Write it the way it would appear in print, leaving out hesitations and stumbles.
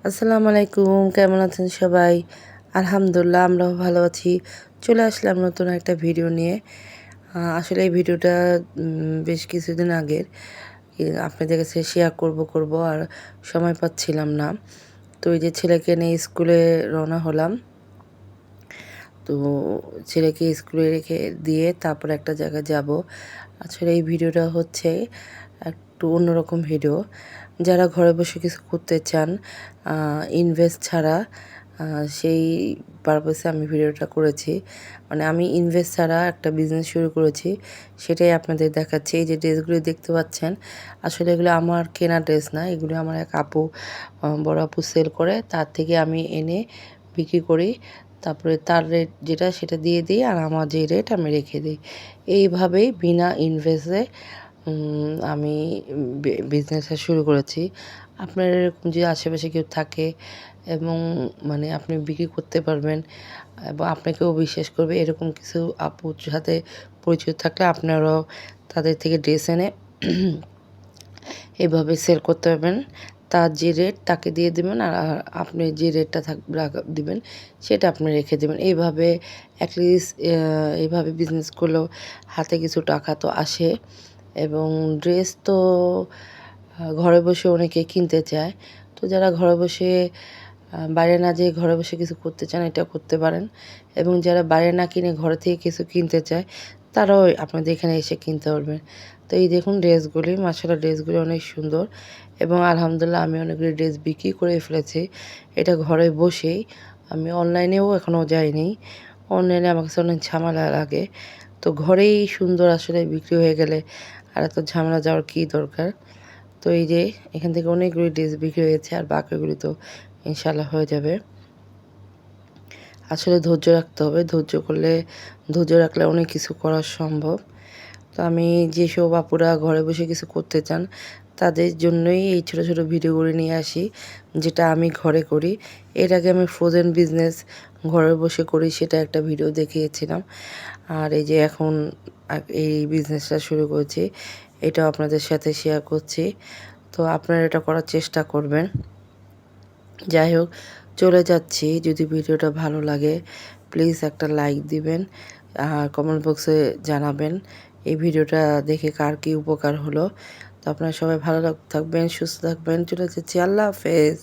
আসসালামু আলাইকুম, কেমন আছেন সবাই? আলহামদুলিল্লাহ আমরাও ভালো আছি। চলে আসলাম নতুন একটা ভিডিও নিয়ে। আসলে এই ভিডিওটা বেশ কিছুদিন আগের। আপনাদের কাছে শেয়ার করব আর সময় পাচ্ছিলাম না। তো এই যে ছেলেকে নিয়ে স্কুলে রওনা হলাম। তো ছেলেকে স্কুলে রেখে দিয়ে তারপর একটা জায়গায় যাব। আসলে এই ভিডিওটা হচ্ছে একটু অন্যরকম ভিডিও। যারা ঘরে বসে কিছু করতে চান ইনভেস্ট ছাড়া, সেই পারপাসে আমি ভিডিওটা করেছি। মানে আমি ইনভেস্ট ছাড়া একটা বিজনেস শুরু করেছি, সেটাই আপনাদের দেখাচ্ছি। এই যে ড্রেসগুলো দেখতে পাচ্ছেন, আসলে এগুলো আমার কেনা ড্রেস না, এগুলো আমার এক আপু, বড় আপু সেল করে, তার থেকে আমি এনে বিক্রি করি। তারপরে তার রেট যেটা সেটা দিয়ে দিই, আর আমার যে রেট আমি রেখে দিই। এইভাবেই বিনা ইনভেস্টে আমি বিজনেসটা শুরু করেছি। আপনার এরকম যে আশেপাশে কেউ থাকে এবং মানে আপনি বিক্রি করতে পারবেন এবং আপনাকেও বিশ্বাস করবে, এরকম কিছু আপুর সাথে পরিচিত থাকলে আপনারাও তাদের থেকে ড্রেস এনে এভাবে সেল করতে পারবেন। তার যে রেট তাকে দিয়ে দেবেন, আর আপনি যে রেটটা দিবেন সেটা আপনি রেখে দেবেন। এইভাবে অ্যাটলিস্ট এইভাবে বিজনেস করলেও হাতে কিছু টাকা তো আসে। এবং ড্রেস তো ঘরে বসে অনেকে কিনতে চায়। তো যারা ঘরে বসে বাইরে না যেয়ে ঘরে বসে কিছু করতে চান, এটা করতে পারেন। এবং যারা বাইরে না কিনে ঘরে থেকে কিছু কিনতে চায়, তারাও আপনাদের এখানে এসে কিনতে পারবেন। তো এই দেখুন ড্রেসগুলি, মাশাআল্লাহ ড্রেসগুলি অনেক সুন্দর এবং আলহামদুলিল্লাহ আমি অনেকগুলি ড্রেস বিক্রি করে ফেলেছি এটা ঘরে বসেই। আমি অনলাইনেও এখনও যাইনি। অনলাইনে আমার কাছে অনেক ঝামেলা লাগে। তো ঘরেই সুন্দর আসলে বিক্রি হয়ে গেলে আর এত ঝামেলা যাওয়ার কী দরকার। তো এই যে এখান থেকে অনেকগুলি ড্রেস বিক্রি হয়েছে, আর বাকিগুলি তো ইনশাআল্লাহ হয়ে যাবে। আসলে ধৈর্য রাখতে হবে, ধৈর্য রাখলে অনেক কিছু করা সম্ভব। তো আমি যেসব আপুরা ঘরে বসে কিছু করতে চান তাদের জন্যই এই ছোটো ছোটো ভিডিওগুলি নিয়ে আসি, যেটা আমি ঘরে করি। এর আগে আমি ফ্রোজেন বিজনেস ঘরে বসে করি, সেটা একটা ভিডিও দেখিয়েছিলাম। আর এই যে এখন এই বিজনেসটা শুরু করেছি, এটাও আপনাদের সাথে শেয়ার করছি। তো আপনারা এটা করার চেষ্টা করবেন। যাই হোক, চলে যাচ্ছি। যদি ভিডিওটা ভালো লাগে প্লিজ একটা লাইক দিবেন, আর কমেন্ট বক্সে জানাবেন এই ভিডিওটা দেখে কার কী উপকার হলো। তো আপনারা সবাই ভালো থাকবেন, সুস্থ থাকবেন। চলে যাচ্ছি, আল্লাহ হাফেজ।